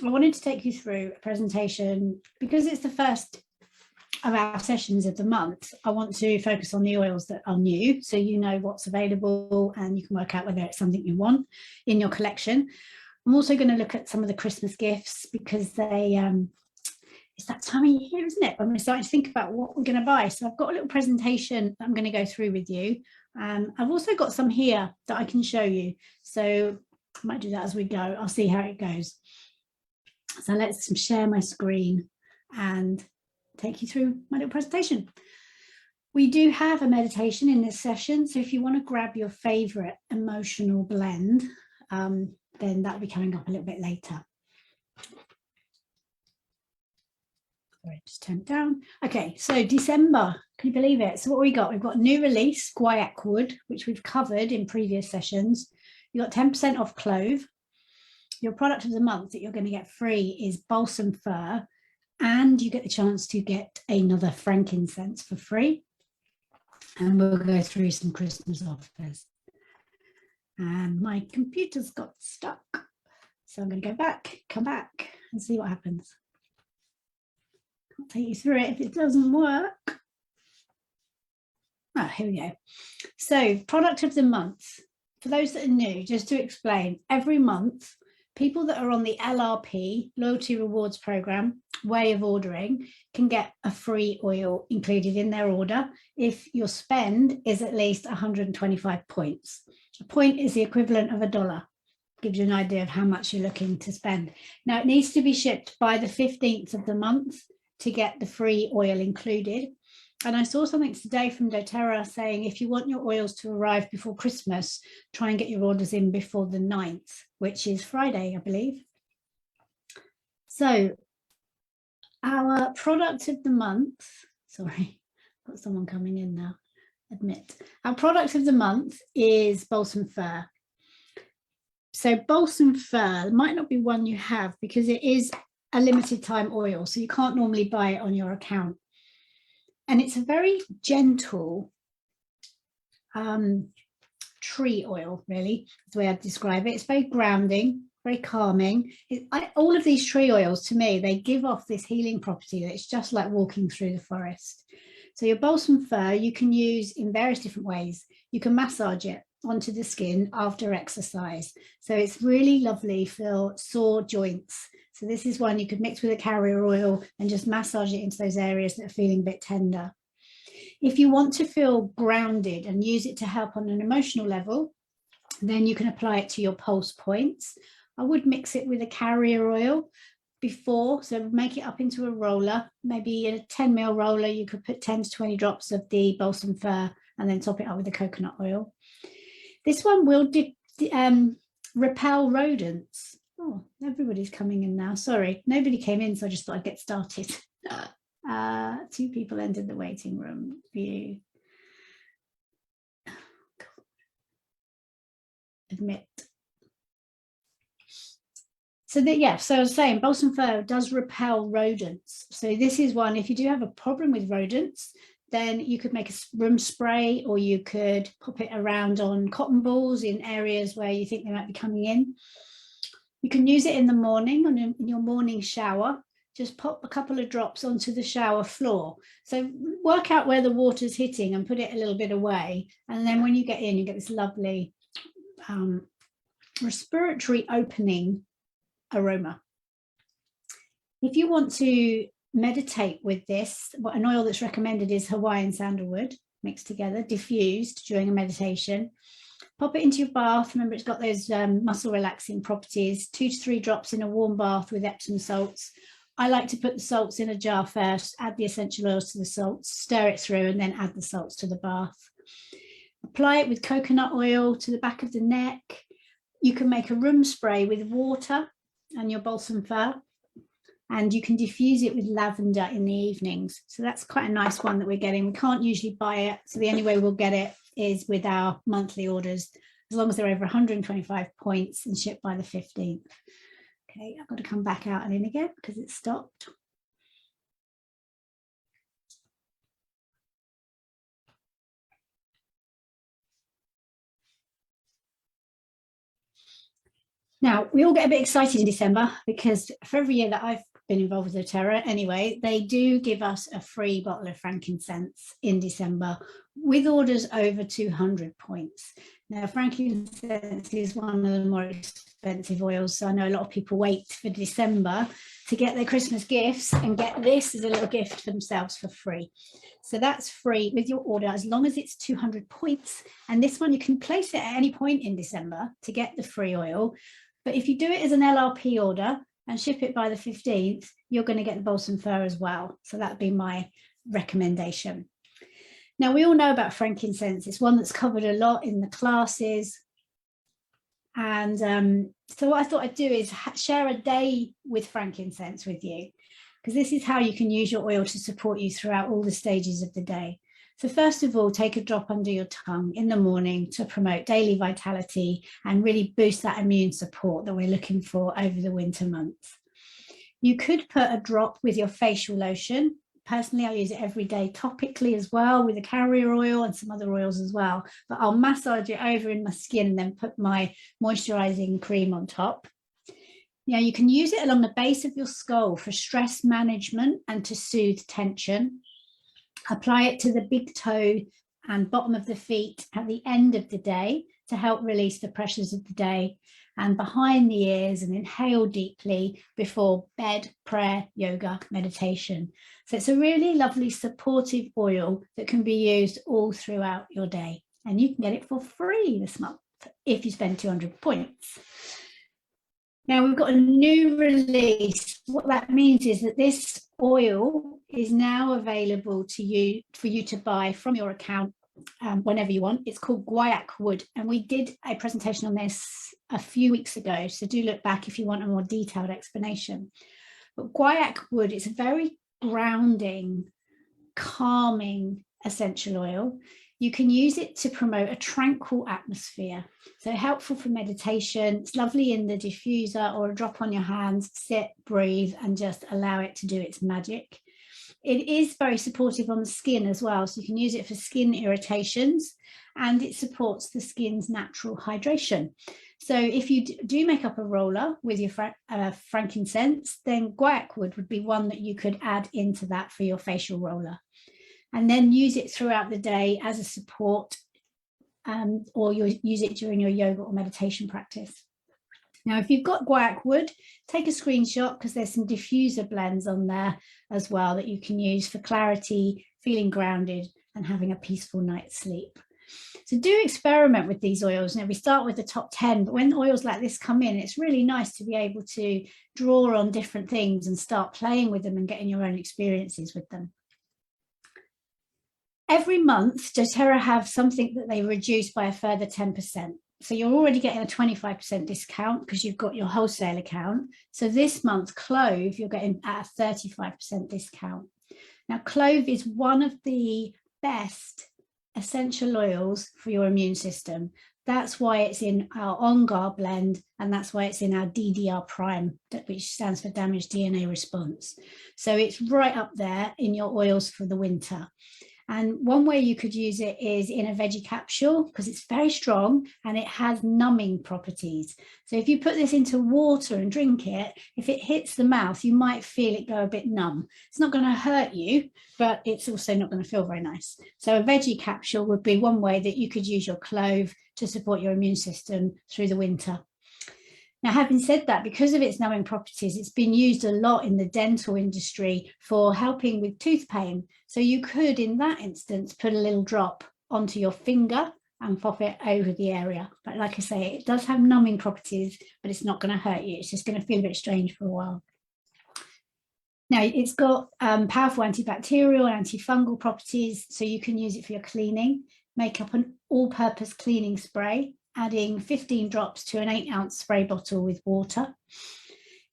I wanted to take you through a presentation because it's the first of our sessions of the month. I want to focus on the oils that are new, so you know what's available and you can work out whether it's something you want in your collection. I'm also going to look at some of the Christmas gifts because they it's that time of year, isn't it, when we're starting to think about what we're going to buy. So I've got a little presentation that I'm going to go through with you. I've also got some here that I can show you, so I might do that as we go. I'll see how it goes. So let's share my screen and take you through my little presentation. We do have a meditation in this session, so if you want to grab your favorite emotional blend, then that'll be coming up a little bit later. Sorry, just turn it down. Okay, so December, can you believe it? So what we got? We've got new release, Guaiac Wood, which we've covered in previous sessions. You got 10% off clove. Your product of the month that you're going to get free is balsam fir, and you get the chance to get another frankincense for free. And we'll go through some Christmas offers. And my computer's got stuck, so I'm going to go back, come back, and see what happens. I'll take you through it if it doesn't work. Ah, here we go. So, product of the month. For those that are new, just to explain, every month, people that are on the LRP, Loyalty Rewards Program, way of ordering, can get a free oil included in their order if your spend is at least 125 points. A point is the equivalent of $1. Gives you an idea of how much you're looking to spend. Now, it needs to be shipped by the 15th of the month to get the free oil included. And I saw something today from doTERRA saying if you want your oils to arrive before Christmas, try and get your orders in before the 9th, which is Friday, I believe. So our product of the month, sorry, got someone coming in now, admit. Our product of the month is balsam fir. So balsam fir might not be one you have because it is a limited time oil, so you can't normally buy it on your account. And it's a very gentle tree oil, really, is the way I'd describe it. It's very grounding, very calming. All of these tree oils, to me, they give off this healing property that it's just like walking through the forest. So your balsam fir, you can use in various different ways. You can massage it onto the skin after exercise. So it's really lovely for sore joints. So this is one you could mix with a carrier oil and just massage it into those areas that are feeling a bit tender. If you want to feel grounded and use it to help on an emotional level, then you can apply it to your pulse points. I would mix it with a carrier oil before, so make it up into a roller, maybe a 10 ml roller. You could put 10 to 20 drops of the balsam fir and then top it up with the coconut oil. This one will repel rodents. Oh, everybody's coming in now. Sorry, nobody came in, so I just thought I'd get started. 2 people entered the waiting room. View. Admit. So that, yeah, so I was saying balsam fir does repel rodents. So this is one, if you do have a problem with rodents, then you could make a room spray, or you could pop it around on cotton balls in areas where you think they might be coming in. You can use it in the morning, in your morning shower. Just pop a couple of drops onto the shower floor. So work out where the water's hitting and put it a little bit away. And then when you get in, you get this lovely respiratory opening aroma. If you want to meditate with this, an oil that's recommended is Hawaiian sandalwood mixed together, diffused during a meditation. Pop it into your bath. Remember, it's got those muscle relaxing properties. 2 to 3 drops in a warm bath with Epsom salts. I like to put the salts in a jar first, add the essential oils to the salts, stir it through, and then add the salts to the bath. Apply it with coconut oil to the back of the neck. You can make a room spray with water and your balsam fir, and you can diffuse it with lavender in the evenings. So that's quite a nice one that we're getting. We can't usually buy it, so the only way we'll get it is with our monthly orders, as long as they're over 125 points and shipped by the 15th. Okay, I've got to come back out and in again because it stopped. Now, we all get a bit excited in December because for every year that I've been involved with doTERRA anyway, they do give us a free bottle of frankincense in December with orders over 200 points. Now, frankincense is one of the more expensive oils, so I know a lot of people wait for December to get their Christmas gifts and get this as a little gift for themselves for free. So that's free with your order as long as it's 200 points. And this one, you can place it at any point in December to get the free oil. But if you do it as an LRP order and ship it by the 15th, you're going to get the balsam fir as well. So that'd be my recommendation. Now, we all know about frankincense. It's one that's covered a lot in the classes. And so what I thought I'd do is share a day with frankincense with you, because this is how you can use your oil to support you throughout all the stages of the day. So first of all, take a drop under your tongue in the morning to promote daily vitality and really boost that immune support that we're looking for over the winter months. You could put a drop with your facial lotion. Personally, I use it every day topically as well with a carrier oil and some other oils as well, but I'll massage it over in my skin and then put my moisturizing cream on top. Now, you can use it along the base of your skull for stress management and to soothe tension. Apply it to the big toe and bottom of the feet at the end of the day to help release the pressures of the day, and behind the ears, and inhale deeply before bed, prayer, yoga, meditation. So it's a really lovely supportive oil that can be used all throughout your day, and you can get it for free this month if you spend 200 points. Now we've got a new release. What that means is that this oil is now available to you for you to buy from your account whenever you want. It's called guaiac wood, and we did a presentation on this a few weeks ago, so do look back if you want a more detailed explanation. But guaiac wood is a very grounding, calming essential oil. You can use it to promote a tranquil atmosphere, so helpful for meditation. It's lovely in the diffuser or a drop on your hands. Sit, breathe, and just allow it to do its magic. It is very supportive on the skin as well, so you can use it for skin irritations, and it supports the skin's natural hydration. So if you do make up a roller with your frankincense, then guaiac wood would be one that you could add into that for your facial roller, and then use it throughout the day as a support, or you use it during your yoga or meditation practice. Now, if you've got guaiac wood, take a screenshot, because there's some diffuser blends on there as well that you can use for clarity, feeling grounded, and having a peaceful night's sleep. So do experiment with these oils. Now, we start with the top 10, but when oils like this come in, it's really nice to be able to draw on different things and start playing with them and getting your own experiences with them. Every month, doTERRA have something that they reduce by a further 10%. So you're already getting a 25% discount because you've got your wholesale account. So this month, clove, you're getting at a 35% discount. Now, clove is one of the best essential oils for your immune system. That's why it's in our On Guard blend, and that's why it's in our DDR Prime, which stands for damaged DNA response. So it's right up there in your oils for the winter. And one way you could use it is in a veggie capsule, because it's very strong and it has numbing properties. So if you put this into water and drink it, if it hits the mouth, you might feel it go a bit numb. It's not going to hurt you, but it's also not going to feel very nice. So a veggie capsule would be one way that you could use your clove to support your immune system through the winter. Now, having said that, because of its numbing properties, it's been used a lot in the dental industry for helping with tooth pain. So you could, in that instance, put a little drop onto your finger and pop it over the area. But like I say, it does have numbing properties, but it's not going to hurt you. It's just going to feel a bit strange for a while. Now, it's got powerful antibacterial and antifungal properties, so you can use it for your cleaning. Make up an all-purpose cleaning spray, adding 15 drops to an 8-ounce spray bottle with water.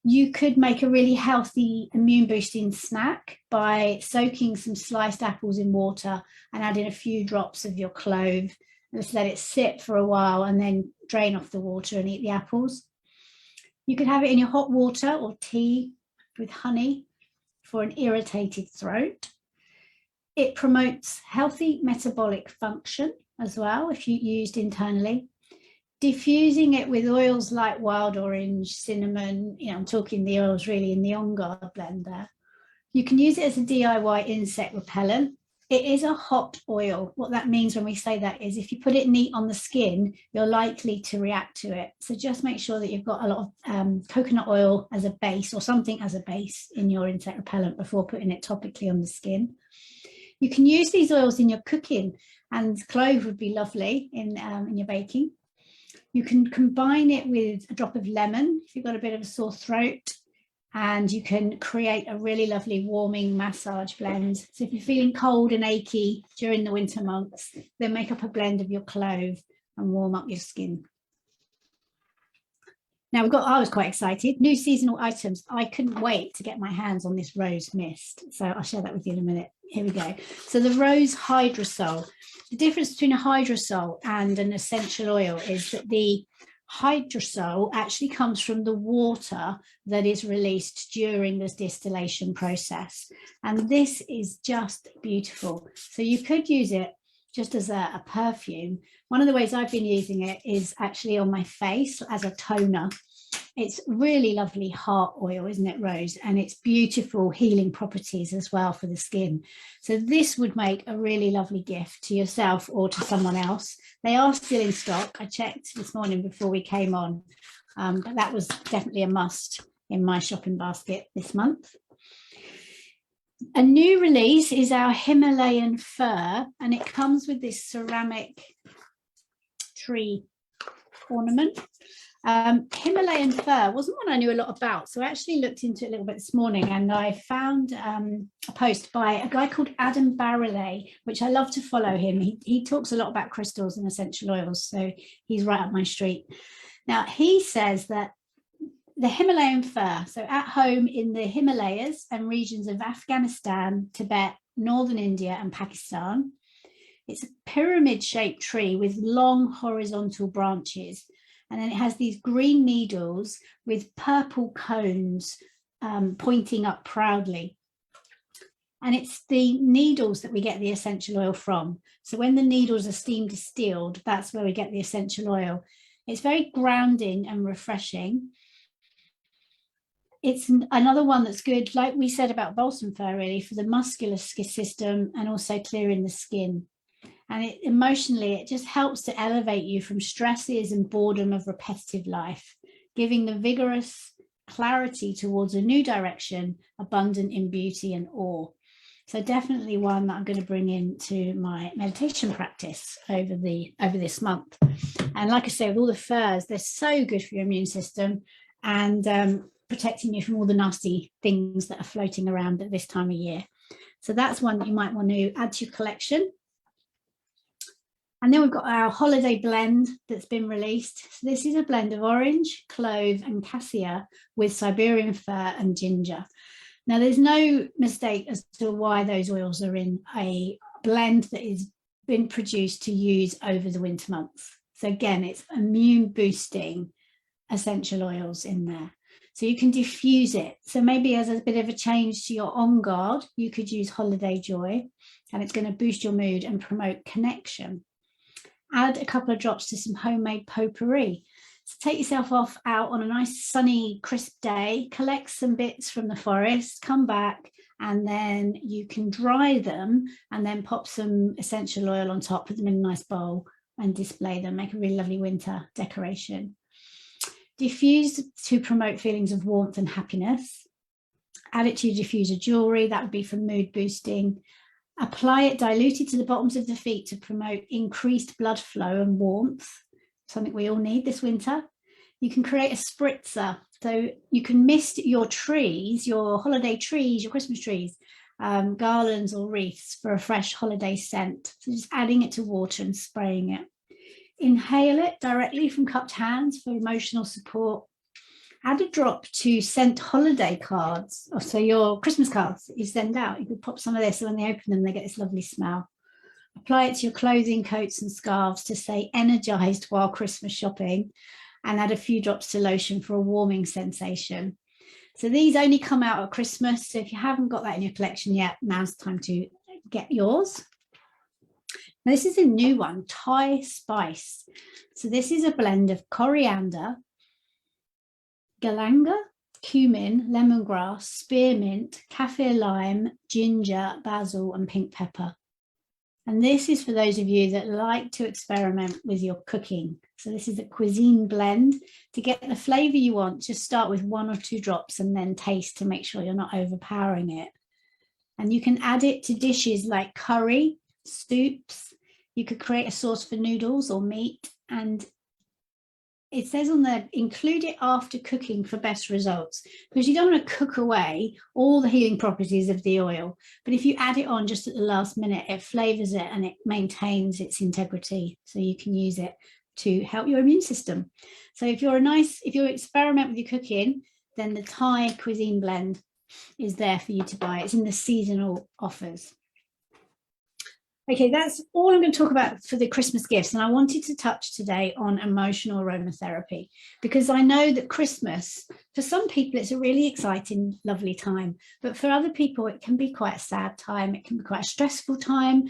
You could make a really healthy immune boosting snack by soaking some sliced apples in water and adding a few drops of your clove. Just let it sit for a while and then drain off the water and eat the apples. You could have it in your hot water or tea with honey for an irritated throat. It promotes healthy metabolic function as well if you used internally. diffusing it with oils like wild orange, cinnamon, I'm talking the oils really in the On Guard blender. You can use it as a DIY insect repellent. It is a hot oil. What that means when we say that is if you put it neat on the skin, you're likely to react to it. So just make sure that you've got a lot of coconut oil as a base or something as a base in your insect repellent before putting it topically on the skin. You can use these oils in your cooking, and clove would be lovely in your baking. You can combine it with a drop of lemon if you've got a bit of a sore throat, and you can create a really lovely warming massage blend. So if you're feeling cold and achy during the winter months, then make up a blend of your clove and warm up your skin. Now I was quite excited. New seasonal items. I couldn't wait to get my hands on this rose mist. So I'll share that with you in a minute. Here we go. So the rose hydrosol. The difference between a hydrosol and an essential oil is that the hydrosol actually comes from the water that is released during this distillation process. And this is just beautiful. So you could use it just as a perfume. One of the ways I've been using it is actually on my face as a toner. It's really lovely heart oil, isn't it, Rose? And it's beautiful healing properties as well for the skin. So this would make a really lovely gift to yourself or to someone else. They are still in stock. I checked this morning before we came on, but that was definitely a must in my shopping basket this month. A new release is our Himalayan fir, and it comes with this ceramic tree ornament. Himalayan fir wasn't one I knew a lot about, so I actually looked into it a little bit this morning, and I found a post by a guy called Adam Barrelay, which I love to follow him. He talks a lot about crystals and essential oils, so he's right up my street. Now, he says that the Himalayan fir, so at home in the Himalayas and regions of Afghanistan, Tibet, northern India and Pakistan, it's a pyramid-shaped tree with long horizontal branches. And then it has these green needles with purple cones pointing up proudly. And it's the needles that we get the essential oil from. So when the needles are steam distilled, that's where we get the essential oil. It's very grounding and refreshing. It's another one that's good, like we said about balsam fir, really, for the muscular system and also clearing the skin. And emotionally, it just helps to elevate you from stresses and boredom of repetitive life, giving the vigorous clarity towards a new direction, abundant in beauty and awe. So definitely one that I'm going to bring into my meditation practice over this month. And like I say, with all the firs, they're so good for your immune system and protecting you from all the nasty things that are floating around at this time of year. So that's one that you might want to add to your collection. And then we've got our holiday blend that's been released. So this is a blend of orange, clove and cassia with Siberian fir and ginger. Now there's no mistake as to why those oils are in a blend that has been produced to use over the winter months. So again, it's immune boosting essential oils in there. So you can diffuse it. So maybe as a bit of a change to your On Guard, you could use Holiday Joy, and it's going to boost your mood and promote connection. Add a couple of drops to some homemade potpourri. So take yourself off out on a nice sunny, crisp day, collect some bits from the forest, come back, and then you can dry them and then pop some essential oil on top, put them in a nice bowl and display them, make a really lovely winter decoration. Diffuse to promote feelings of warmth and happiness. Add it to your diffuser jewelry, that would be for mood boosting. Apply it diluted to the bottoms of the feet to promote increased blood flow and warmth, something we all need this winter. You can create a spritzer, so you can mist your trees, your holiday trees, your Christmas trees, garlands or wreaths for a fresh holiday scent. So just adding it to water and spraying it. Inhale it directly from cupped hands for emotional support. Add a drop to scent holiday cards, or so your Christmas cards that you send out. You could pop some of this, so when they open them, they get this lovely smell. Apply it to your clothing, coats and scarves to stay energized while Christmas shopping, and add a few drops to lotion for a warming sensation. So these only come out at Christmas, so if you haven't got that in your collection yet, now's the time to get yours. Now, this is a new one, Thai spice. So this is a blend of coriander, galanga, cumin, lemongrass, spearmint, kaffir lime, ginger, basil, and pink pepper. And this is for those of you that like to experiment with your cooking. So this is a cuisine blend. To get the flavor you want, just start with 1 or 2 drops and then taste to make sure you're not overpowering it. And you can add it to dishes like curry, soups. You could create a sauce for noodles or meat. And it says on there, include it after cooking for best results, because you don't want to cook away all the healing properties of the oil. But if you add it on just at the last minute, it flavors it and it maintains its integrity. So you can use it to help your immune system. So if you experiment with your cooking, then the Thai cuisine blend is there for you to buy. It's in the seasonal offers. Okay, that's all I'm going to talk about for the Christmas gifts. And I wanted to touch today on emotional aromatherapy, because I know that Christmas, for some people, it's a really exciting, lovely time. But for other people, it can be quite a sad time. It can be quite a stressful time.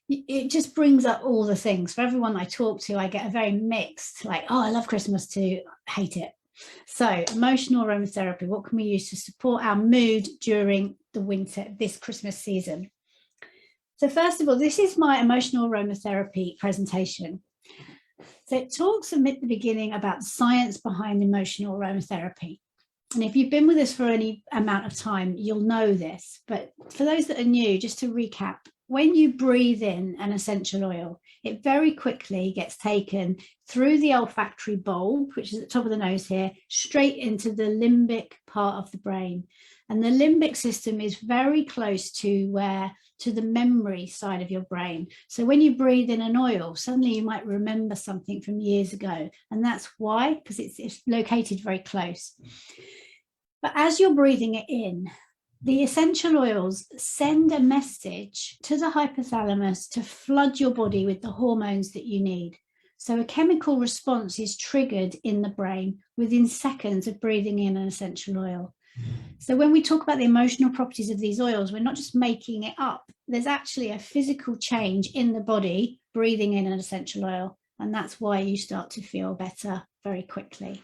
It just brings up all the things. For everyone I talk to, I get a very mixed, like, oh, I love Christmas to hate it. So emotional aromatherapy, what can we use to support our mood during the winter, this Christmas season? So first of all, this is my emotional aromatherapy presentation. So it talks at the beginning about the science behind emotional aromatherapy. And if you've been with us for any amount of time, you'll know this. But for those that are new, just to recap, when you breathe in an essential oil, it very quickly gets taken through the olfactory bulb, which is at the top of the nose here, straight into the limbic part of the brain. And the limbic system is very close to the memory side of your brain. So when you breathe in an oil, suddenly you might remember something from years ago. And that's why, because it's located very close. But as you're breathing it in, the essential oils send a message to the hypothalamus to flood your body with the hormones that you need. So a chemical response is triggered in the brain within seconds of breathing in an essential oil. So when we talk about the emotional properties of these oils, we're not just making it up. There's actually a physical change in the body breathing in an essential oil. And that's why you start to feel better very quickly.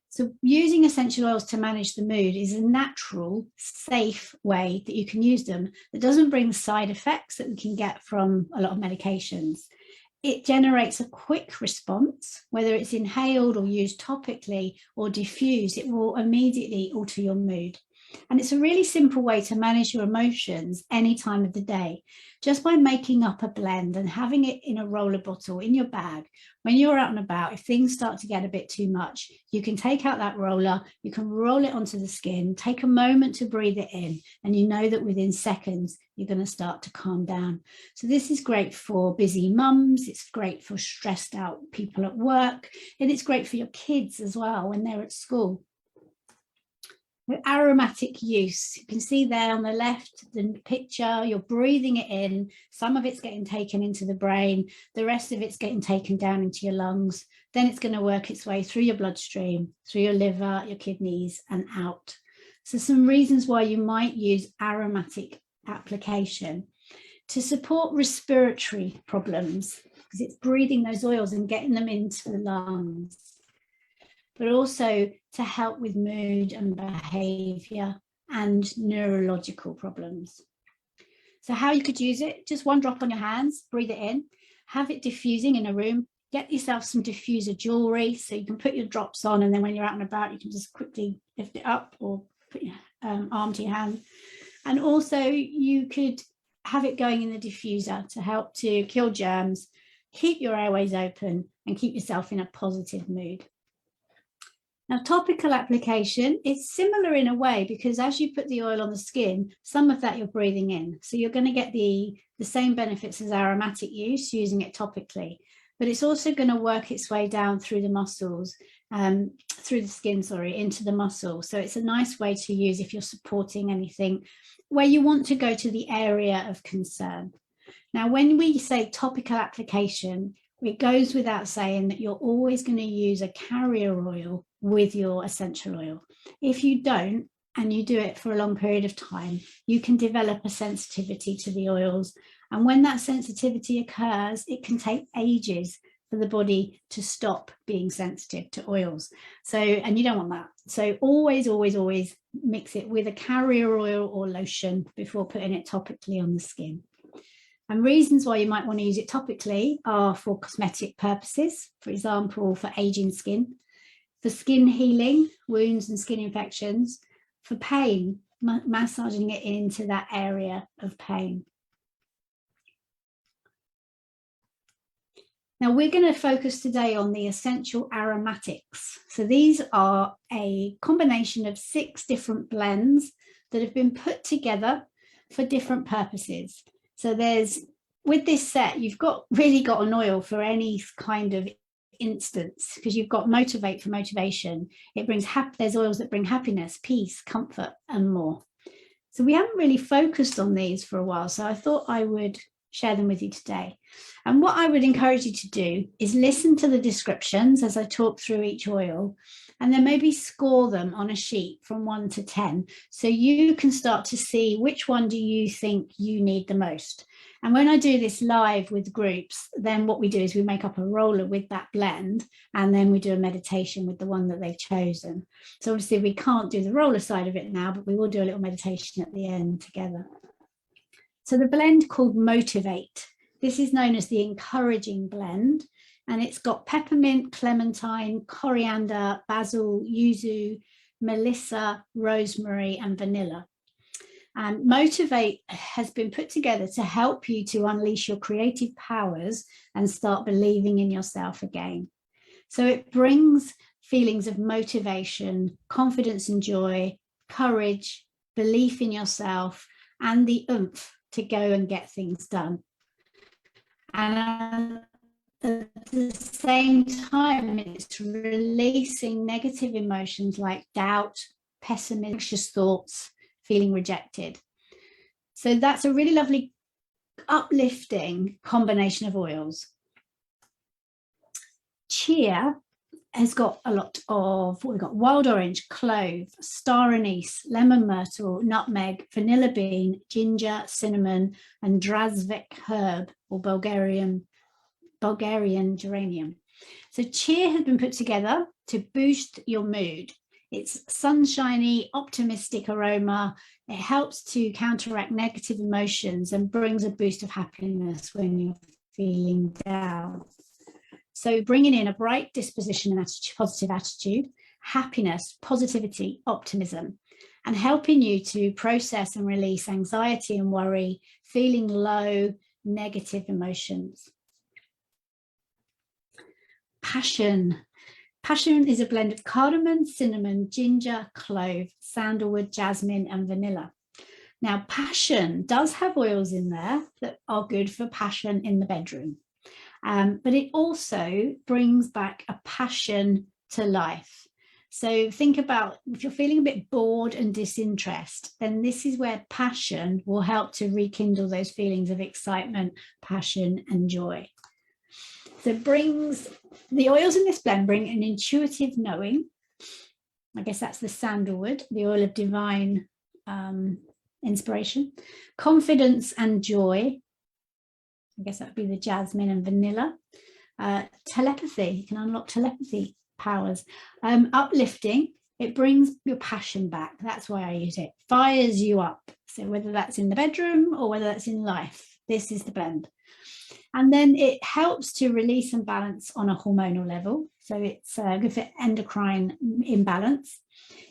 So using essential oils to manage the mood is a natural, safe way that you can use them that doesn't bring side effects that we can get from a lot of medications. It generates a quick response, whether it's inhaled or used topically or diffused, it will immediately alter your mood. And it's a really simple way to manage your emotions any time of the day, just by making up a blend and having it in a roller bottle in your bag. When you're out and about, if things start to get a bit too much, you can take out that roller, you can roll it onto the skin, take a moment to breathe it in, and you know that within seconds, you're going to start to calm down. So this is great for busy mums, it's great for stressed out people at work, and it's great for your kids as well when they're at school. With aromatic use, you can see there on the left, the picture, you're breathing it in, some of it's getting taken into the brain, the rest of it's getting taken down into your lungs, then it's going to work its way through your bloodstream, through your liver, your kidneys, and out. So some reasons why you might use aromatic application: to support respiratory problems, because it's breathing those oils and getting them into the lungs, but also to help with mood and behavior and neurological problems. So how you could use it: just 1 drop on your hands, breathe it in, have it diffusing in a room, get yourself some diffuser jewelry so you can put your drops on, and then when you're out and about, you can just quickly lift it up or put your arm to your hand. And also you could have it going in the diffuser to help to kill germs, keep your airways open, and keep yourself in a positive mood. Now, topical application is similar in a way, because as you put the oil on the skin, some of that you're breathing in. So you're going to get the same benefits as aromatic use using it topically, but it's also going to work its way down through the muscles, through the skin, into the muscle. So it's a nice way to use if you're supporting anything where you want to go to the area of concern. Now, when we say topical application, it goes without saying that you're always going to use a carrier oil with your essential oil. If you don't, and you do it for a long period of time, you can develop a sensitivity to the oils, And when that sensitivity occurs, it can take ages for the body to stop being sensitive to oils. So, and you don't want that. So always, always, always mix it with a carrier oil or lotion before putting it topically on the skin. And reasons why you might want to use it topically are for cosmetic purposes, for example, for aging skin, for skin healing, wounds and skin infections, for pain, massaging it into that area of pain. Now we're going to focus today on the essential aromatics. So these are a combination of 6 different blends that have been put together for different purposes. So with this set, you've really got an oil for any kind of instance, because you've got Motivate for motivation. It brings there's oils that bring happiness, peace, comfort, and more. So we haven't really focused on these for a while, so I thought I would share them with you today. And what I would encourage you to do is listen to the descriptions as I talk through each oil, and then maybe score them on a sheet from 1 to 10, so you can start to see which one do you think you need the most. And when I do this live with groups, then what we do is we make up a roller with that blend, and then we do a meditation with the one that they've chosen. So obviously we can't do the roller side of it now, but we will do a little meditation at the end together. So the blend called Motivate, this is known as the encouraging blend, and it's got peppermint, clementine, coriander, basil, yuzu, melissa, rosemary, and vanilla. And Motivate has been put together to help you to unleash your creative powers and start believing in yourself again. So it brings feelings of motivation, confidence and joy, courage, belief in yourself, and the oomph to go and get things done. And at the same time, it's releasing negative emotions like doubt, pessimism, anxious thoughts, feeling rejected. So that's a really lovely, uplifting combination of oils. Cheer has got a lot of, we've got wild orange, clove, star anise, lemon myrtle, nutmeg, vanilla bean, ginger, cinnamon, and drazvek herb, or Bulgarian geranium. So cheer has been put together to boost your mood. It's sunshiny, optimistic aroma. It helps to counteract negative emotions and brings a boost of happiness when you're feeling down. So bringing in a bright disposition and positive attitude, happiness, positivity, optimism, and helping you to process and release anxiety and worry, feeling low, negative emotions. Passion. Passion is a blend of cardamom, cinnamon, ginger, clove, sandalwood, jasmine, and vanilla. Now, passion does have oils in there that are good for passion in the bedroom. But it also brings back a passion to life. So think about if you're feeling a bit bored and disinterest, then this is where passion will help to rekindle those feelings of excitement, passion, and joy. So the oils in this blend bring an intuitive knowing. I guess that's the sandalwood, the oil of divine inspiration, confidence and joy. I guess that would be the jasmine and vanilla. Telepathy, you can unlock telepathy powers. Uplifting, it brings your passion back. That's why I use it. Fires you up. So whether that's in the bedroom or whether that's in life, this is the blend. And then it helps to release and balance on a hormonal level. So it's good for endocrine imbalance.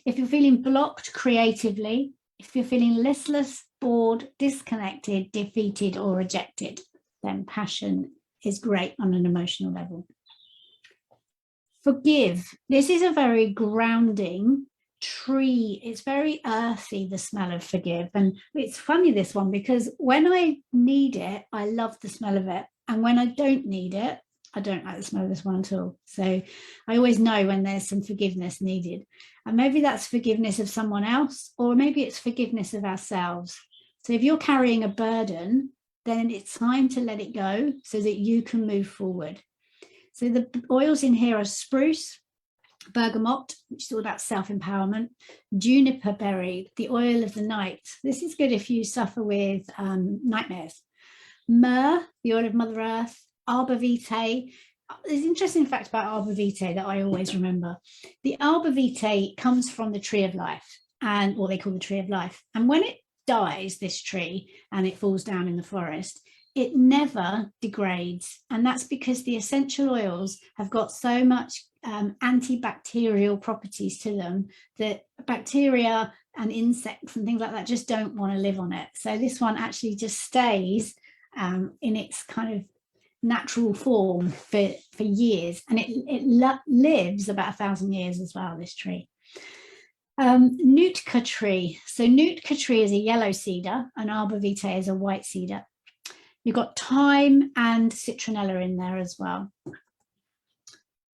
If you're feeling blocked creatively, if you're feeling listless, bored, disconnected, defeated, or rejected, then passion is great on an emotional level. Forgive. This is a very grounding tree. It's very earthy, the smell of forgive. And it's funny, this one, because when I need it, I love the smell of it. And when I don't need it, I don't like the smell of this one at all. So I always know when there's some forgiveness needed. And maybe that's forgiveness of someone else, or maybe it's forgiveness of ourselves. So if you're carrying a burden, then it's time to let it go so that you can move forward. So the oils in here are spruce, bergamot, which is all about self-empowerment, juniper berry, the oil of the night. This is good if you suffer with nightmares. Myrrh, the oil of Mother Earth, arbor vitae. There's an interesting fact about arbor vitae that I always remember. The arbor vitae comes from the tree of life, and what they call the tree of life. And when it dies, this tree, and it falls down in the forest, it never degrades. And that's because the essential oils have got so much antibacterial properties to them that bacteria and insects and things like that just don't want to live on it. So this one actually just stays in its kind of natural form for years, and it lives about 1,000 years as well, this tree. Nootka tree. So Nootka tree is a yellow cedar, and arbor vitae is a white cedar. You've got thyme and citronella in there as well.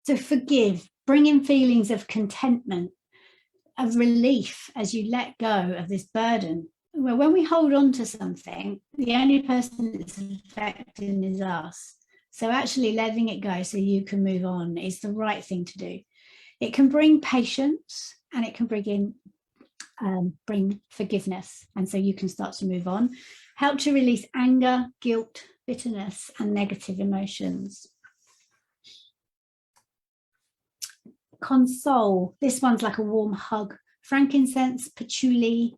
So forgive, bring in feelings of contentment, of relief as you let go of this burden. Well, when we hold on to something, the only person that's affected is us. So actually letting it go so you can move on is the right thing to do. It can bring patience, and it can bring forgiveness. And so you can start to move on. Help to release anger, guilt, bitterness, and negative emotions. Console. This one's like a warm hug. Frankincense, patchouli,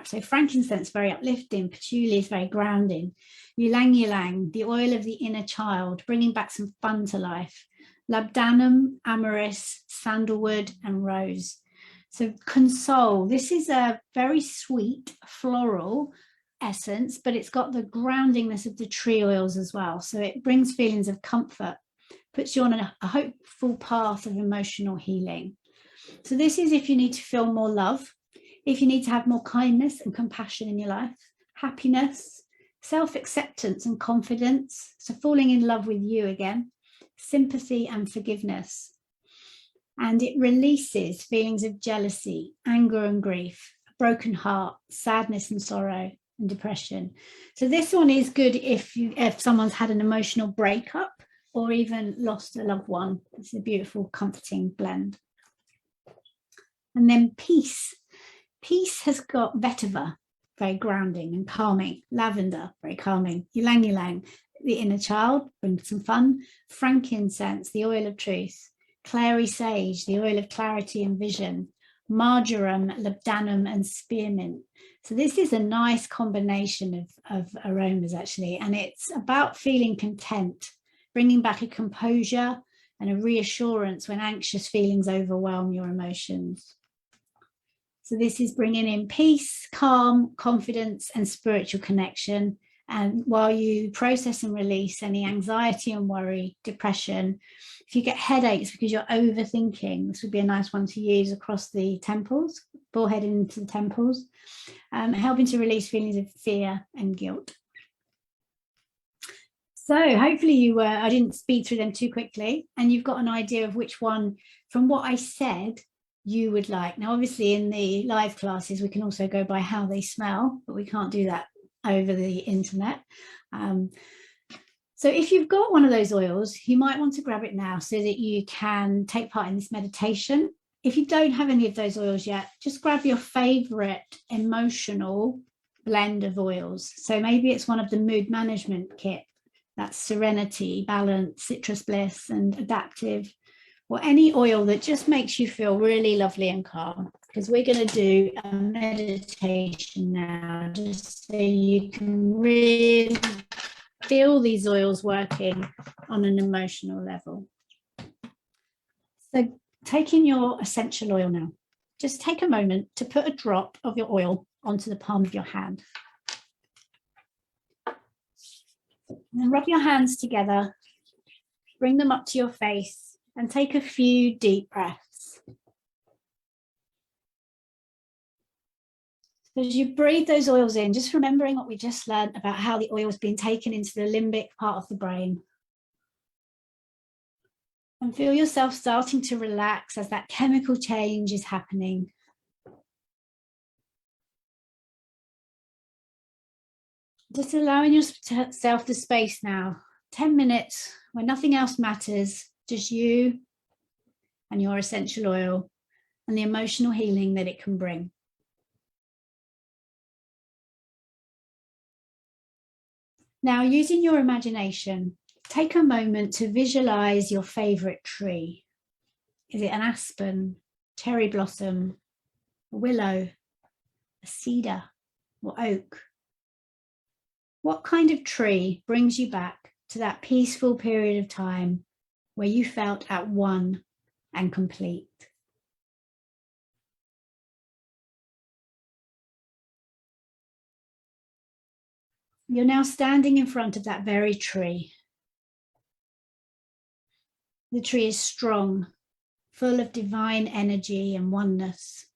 so frankincense, very uplifting. Patchouli is very grounding. Ylang ylang, the oil of the inner child, bringing back some fun to life. Labdanum, amyris, sandalwood, and rose. So console. This is a very sweet floral essence, but it's got the groundingness of the tree oils as well. So it brings feelings of comfort, puts you on a hopeful path of emotional healing. So this is if you need to feel more love, if you need to have more kindness and compassion in your life, happiness, self-acceptance and confidence, so falling in love with you again, sympathy and forgiveness. And it releases feelings of jealousy, anger and grief, a broken heart, sadness and sorrow, and depression. So this one is good if someone's had an emotional breakup or even lost a loved one. It's a beautiful, comforting blend. And then peace. Peace has got vetiver, very grounding and calming. Lavender, very calming. Ylang ylang, the inner child, brings some fun. Frankincense, the oil of truth. Clary sage, the oil of clarity and vision. Marjoram, labdanum, and spearmint. So this is a nice combination of aromas, actually, and it's about feeling content, bringing back a composure and a reassurance when anxious feelings overwhelm your emotions. So this is bringing in peace, calm, confidence, and spiritual connection. And while you process and release any anxiety and worry, depression, if you get headaches because you're overthinking, this would be a nice one to use across the temples, forehead into the temples, helping to release feelings of fear and guilt. So hopefully I didn't speed through them too quickly, and you've got an idea of which one from what I said you would like. Now, obviously in the live classes, we can also go by how they smell, but we can't do that over the internet. So if you've got one of those oils, you might want to grab it now so that you can take part in this meditation. If you don't have any of those oils yet, just grab your favorite emotional blend of oils. So maybe it's one of the mood management kit. That's serenity, balance, citrus bliss, and adaptive, or any oil that just makes you feel really lovely and calm, because we're going to do a meditation now just so you can really feel these oils working on an emotional level. So taking your essential oil now, just take a moment to put a drop of your oil onto the palm of your hand. And then rub your hands together, bring them up to your face, and take a few deep breaths. As you breathe those oils in, just remembering what we just learned about how the oil is being taken into the limbic part of the brain. And feel yourself starting to relax as that chemical change is happening. Just allowing yourself the space now, 10 minutes where nothing else matters, just you and your essential oil and the emotional healing that it can bring. Now, using your imagination, take a moment to visualize your favorite tree. Is it an aspen, cherry blossom, a willow, a cedar, or oak? What kind of tree brings you back to that peaceful period of time where you felt at one and complete? You're now standing in front of that very tree. The tree is strong, full of divine energy and oneness.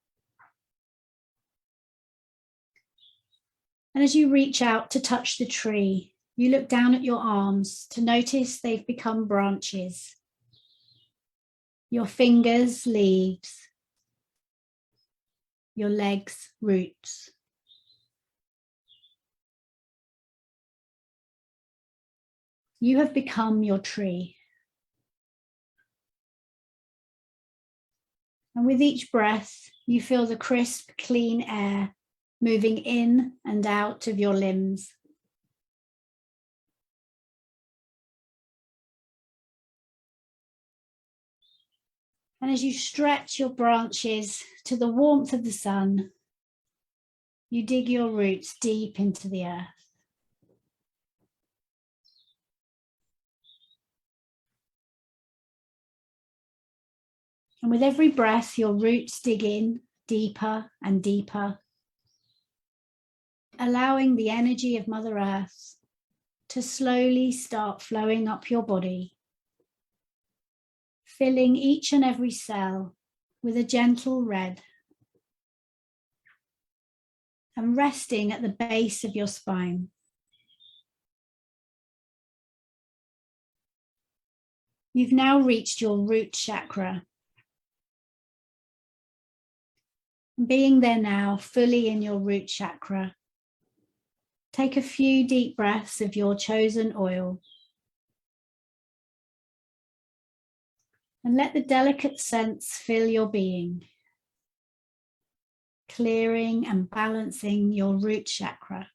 And as you reach out to touch the tree, you look down at your arms to notice they've become branches. Your fingers, leaves. Your legs, roots. You have become your tree. And with each breath, you feel the crisp, clean air moving in and out of your limbs. And as you stretch your branches to the warmth of the sun, you dig your roots deep into the earth. And with every breath, your roots dig in deeper and deeper, allowing the energy of Mother Earth to slowly start flowing up your body, filling each and every cell with a gentle red and resting at the base of your spine. You've now reached your root chakra. Being there now, fully in your root chakra, take a few deep breaths of your chosen oil and let the delicate scents fill your being, clearing and balancing your root chakra.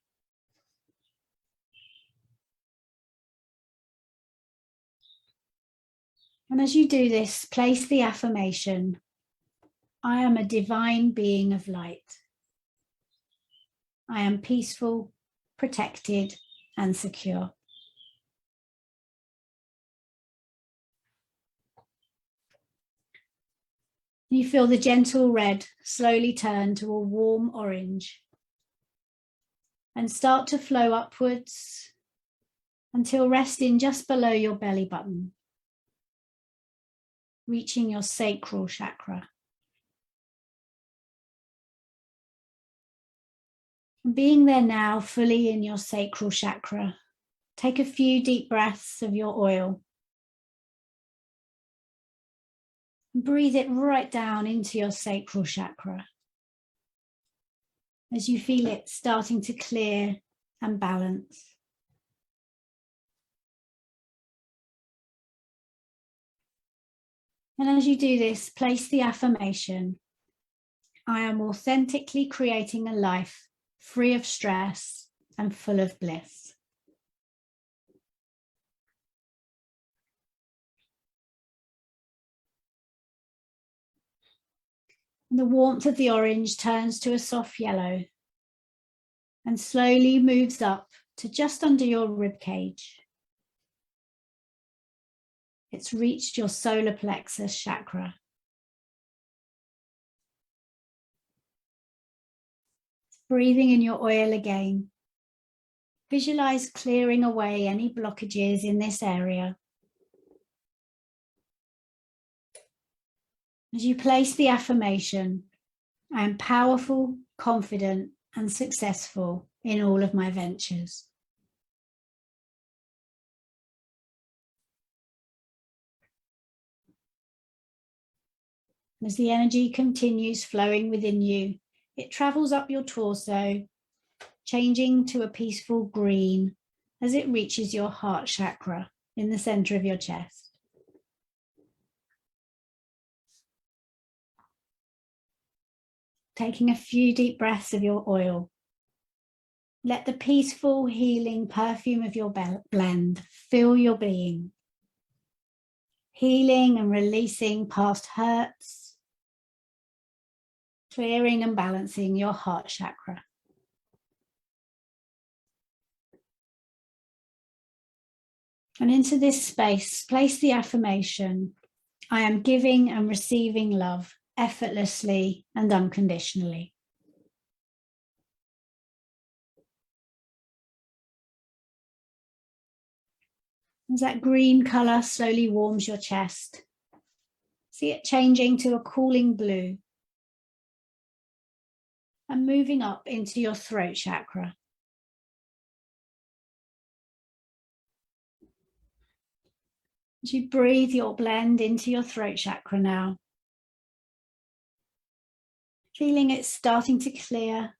And as you do this, place the affirmation, I am a divine being of light. I am peaceful, protected, and secure. You feel the gentle red slowly turn to a warm orange and start to flow upwards until resting just below your belly button, reaching your sacral chakra. And being there now, fully in your sacral chakra, take a few deep breaths of your oil. And breathe it right down into your sacral chakra as you feel it starting to clear and balance. And as you do this, place the affirmation, I am authentically creating a life free of stress and full of bliss. And the warmth of the orange turns to a soft yellow and slowly moves up to just under your rib cage. It's reached your solar plexus chakra. Breathing in your oil again. Visualize clearing away any blockages in this area. As you place the affirmation, I am powerful, confident, and successful in all of my ventures. As the energy continues flowing within you, it travels up your torso, changing to a peaceful green as it reaches your heart chakra in the center of your chest. Taking a few deep breaths of your oil Let the peaceful, healing perfume of your blend fill your being, healing and releasing past hurts, clearing and balancing your heart chakra. And into this space, place the affirmation, I am giving and receiving love effortlessly and unconditionally. As that green color slowly warms your chest, see it changing to a cooling blue and moving up into your throat chakra. As you breathe your blend into your throat chakra now, feeling it starting to clear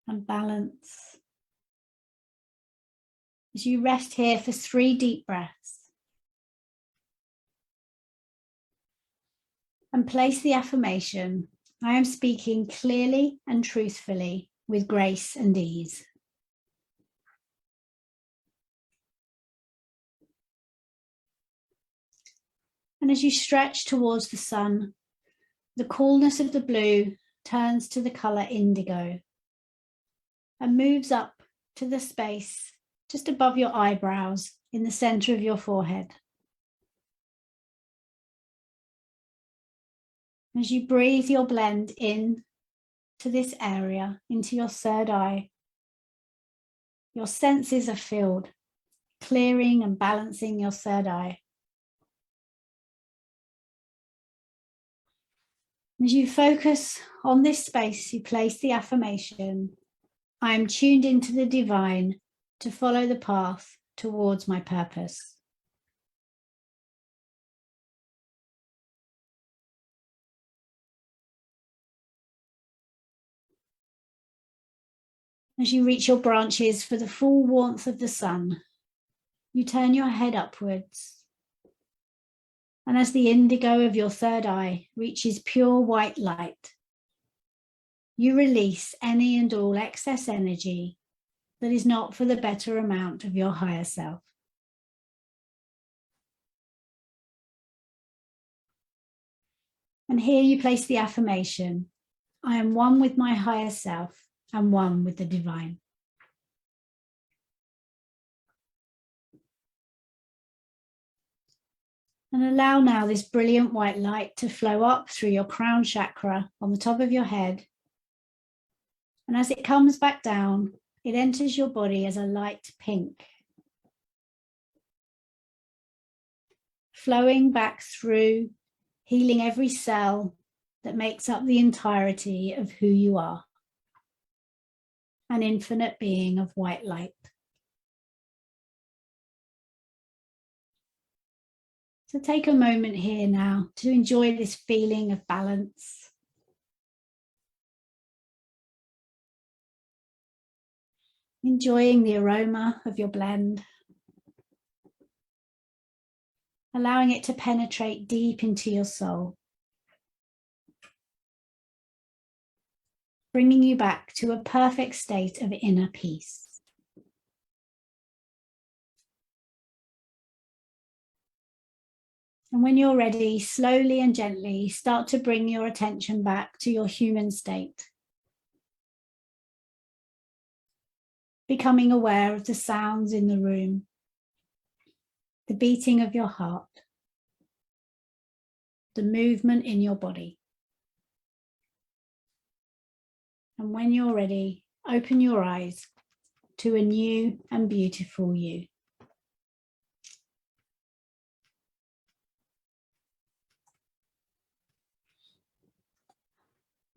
and balance. As you rest here for 3 deep breaths and place the affirmation, I am speaking clearly and truthfully with grace and ease. And as you stretch towards the sun, the coolness of the blue turns to the color indigo and moves up to the space just above your eyebrows in the center of your forehead. As you breathe your blend in to this area, into your third eye, your senses are filled, clearing and balancing your third eye. As you focus on this space, you place the affirmation, I am tuned into the divine to follow the path towards my purpose. As you reach your branches for the full warmth of the sun, you turn your head upwards. And as the indigo of your third eye reaches pure white light, you release any and all excess energy that is not for the better amount of your higher self. And here you place the affirmation, I am one with my higher self and one with the divine. And allow now this brilliant white light to flow up through your crown chakra on the top of your head. And as it comes back down, it enters your body as a light pink, flowing back through, healing every cell that makes up the entirety of who you are, an infinite being of white light. So take a moment here now to enjoy this feeling of balance. Enjoying the aroma of your blend. Allowing it to penetrate deep into your soul. Bringing you back to a perfect state of inner peace. And when you're ready, slowly and gently start to bring your attention back to your human state. Becoming aware of the sounds in the room, the beating of your heart, the movement in your body. And when you're ready, open your eyes to a new and beautiful you.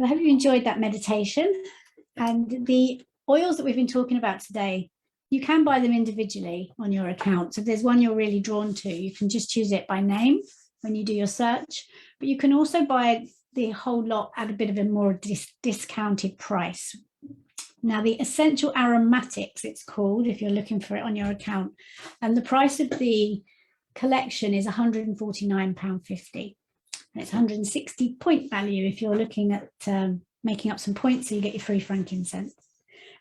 I hope you enjoyed that meditation. And the oils that we've been talking about today, you can buy them individually on your account. So if there's one you're really drawn to, you can just choose it by name when you do your search. But you can also buy the whole lot at a bit of a more discounted price. Now, the Essential Aromatics, it's called, if you're looking for it on your account. And the price of the collection is £149.50. And it's 160 point value if you're looking at making up some points so you get your free frankincense.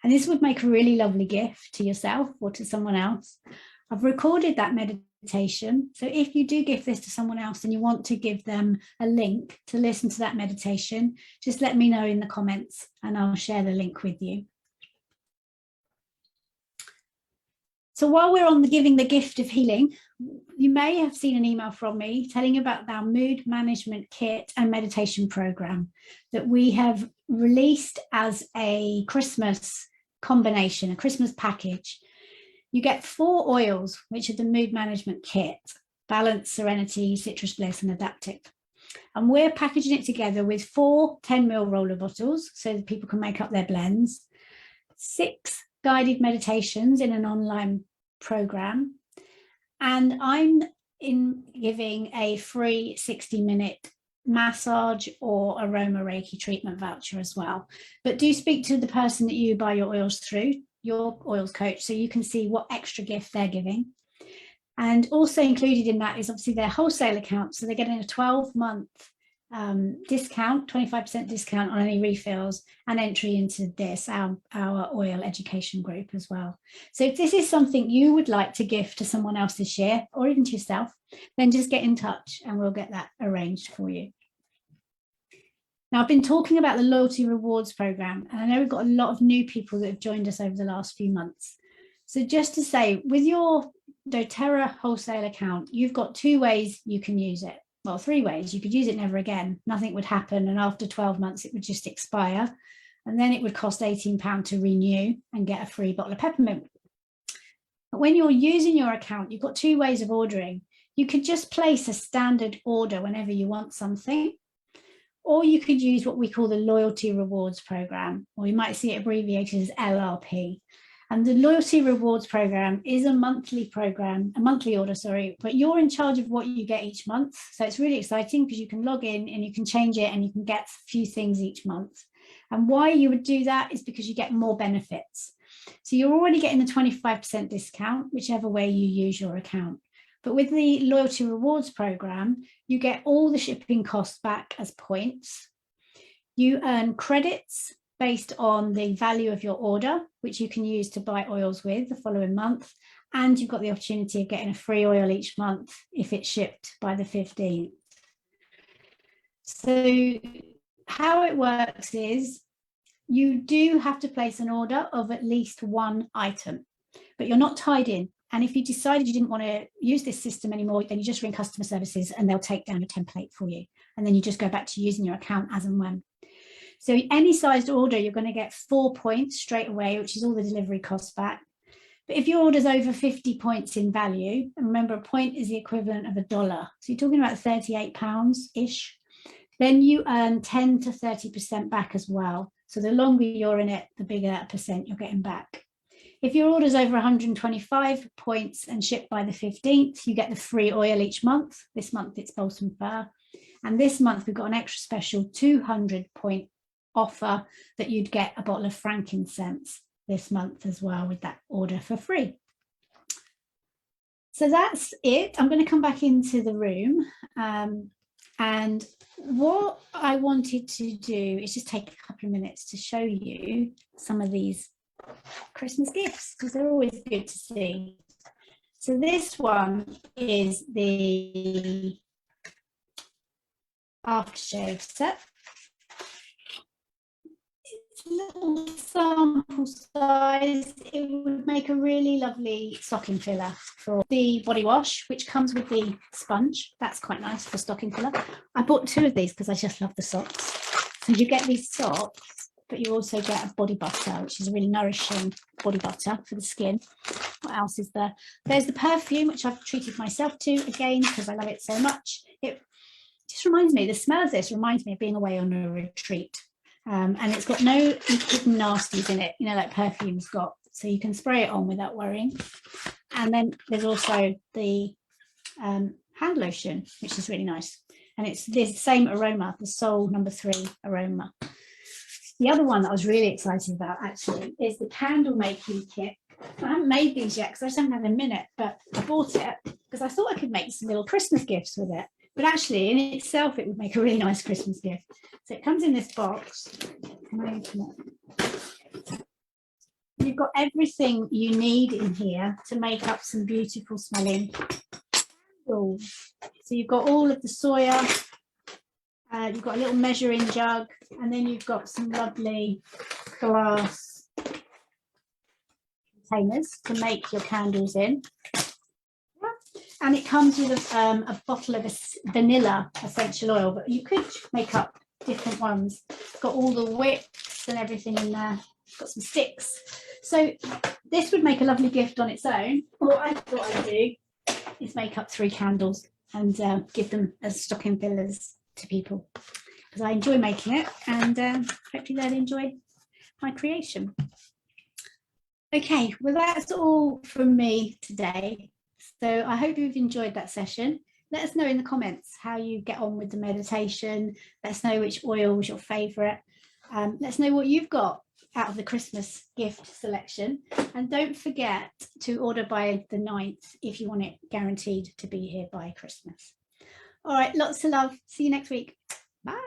And this would make a really lovely gift to yourself or to someone else. I've recorded that meditation. So if you do give this to someone else and you want to give them a link to listen to that meditation, just let me know in the comments and I'll share the link with you. So while we're on the giving the gift of healing, you may have seen an email from me telling you about our mood management kit and meditation program that we have released as a Christmas combination, a Christmas package. You get 4 oils, which are the mood management kit: Balance, Serenity, Citrus Bliss, and Adaptive. And we're packaging it together with 4 10ml roller bottles so that people can make up their blends, 6 guided meditations in an online program, and I'm giving a free 60-minute massage or aroma Reiki treatment voucher as well. But do speak to the person that you buy your oils through, your oils coach, so you can see what extra gift they're giving. And also included in that is obviously their wholesale account, so they're getting a 12-month discount, 25% discount on any refills, and entry into this, our oil education group as well. So if this is something you would like to gift to someone else this year, or even to yourself, then just get in touch and we'll get that arranged for you. Now, I've been talking about the loyalty rewards program, and I know we've got a lot of new people that have joined us over the last few months. So just to say, with your doTERRA wholesale account, you've got 2 ways you can use it. Well, 3 ways. You could use it never again. Nothing would happen. And after 12 months, it would just expire. And then it would cost £18 to renew and get a free bottle of peppermint. But when you're using your account, you've got 2 ways of ordering. You could just place a standard order whenever you want something, or you could use what we call the loyalty rewards program, or you might see it abbreviated as LRP. And the loyalty rewards program is a monthly program, a monthly order, sorry, but you're in charge of what you get each month. So it's really exciting because you can log in and you can change it and you can get a few things each month. And why you would do that is because you get more benefits. So you're already getting the 25% discount, whichever way you use your account. But with the loyalty rewards program, you get all the shipping costs back as points. You earn credits based on the value of your order, which you can use to buy oils with the following month. And you've got the opportunity of getting a free oil each month if it's shipped by the 15th. So how it works is you do have to place an order of at least 1 item, but you're not tied in. And if you decided you didn't want to use this system anymore, then you just ring customer services and they'll take down a template for you. And then you just go back to using your account as and when. So any sized order, you're going to get 4 points straight away, which is all the delivery costs back. But if your order's over 50 points in value, and remember a point is the equivalent of $1, so you're talking about £38-ish, then you earn 10 to 30% back as well. So the longer you're in it, the bigger that percent you're getting back. If your order's over 125 points and shipped by the 15th, you get the free oil each month. This month it's balsam fir. And this month we've got an extra special 200-point offer that you'd get a bottle of frankincense this month as well with that order for free. So that's it. I'm going to come back into the room. And what I wanted to do is just take a couple of minutes to show you some of these Christmas gifts, because they're always good to see. So this one is the aftershave set. It's a little sample size. It would make a really lovely stocking filler for the body wash, which comes with the sponge. That's quite nice for stocking filler. I bought 2 of these because I just love the socks. So you get these socks, but you also get a body butter, which is a really nourishing body butter for the skin. What else is there? There's the perfume, which I've treated myself to again because I love it so much. It just reminds me, the smell of this reminds me of being away on a retreat. And it's got no hidden nasties in it, you know, like perfume's got. So you can spray it on without worrying. And then there's also the hand lotion, which is really nice. And it's the same aroma, the Soul No. 3 aroma. The other one that I was really excited about actually is the candle making kit. I haven't made these yet because I just haven't had a minute, but I bought it because I thought I could make some little Christmas gifts with it. But actually, in itself, it would make a really nice Christmas gift. So it comes in this box. Can I open it? You've got everything you need in here to make up some beautiful smelling candles. So you've got all of the soya, you've got a little measuring jug, and then you've got some lovely glass containers to make your candles in. And it comes with a bottle of vanilla essential oil, but you could make up different ones. It's got all the wicks and everything in there. It's got some sticks. So this would make a lovely gift on its own. What I thought I'd do is make up 3 candles and give them as stocking fillers to people, because I enjoy making it, and hopefully they'll enjoy my creation. Okay, well, that's all from me today. So I hope you've enjoyed that session. Let us know in the comments how you get on with the meditation. Let us know which oil was your favourite. Let us know what you've got out of the Christmas gift selection. And don't forget to order by the 9th if you want it guaranteed to be here by Christmas. All right, lots of love. See you next week. Bye.